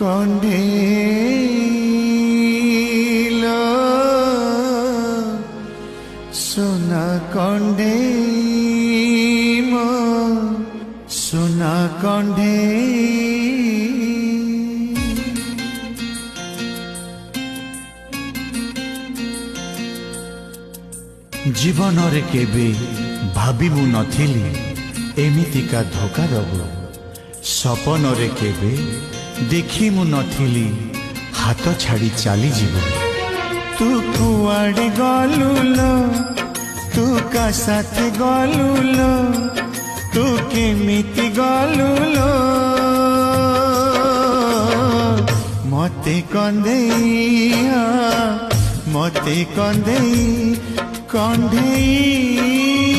কণ্ঢেইলো সোনা কণ্ঢে মো সোনা কণ্ঢে জীবନରେ কেবে ভাবি মু নথিলি এমিতিকা ধোকা দব সপନରେ কেবে দেখি মু নথিলি হাত ছাড়ি চালি যাব তু কুয়াড়ে গলু লো তু কা সাথে গলু লো তু কেমিতি গলু লো মতে কন্দেই মতে কন্দেই কণ্ঢেই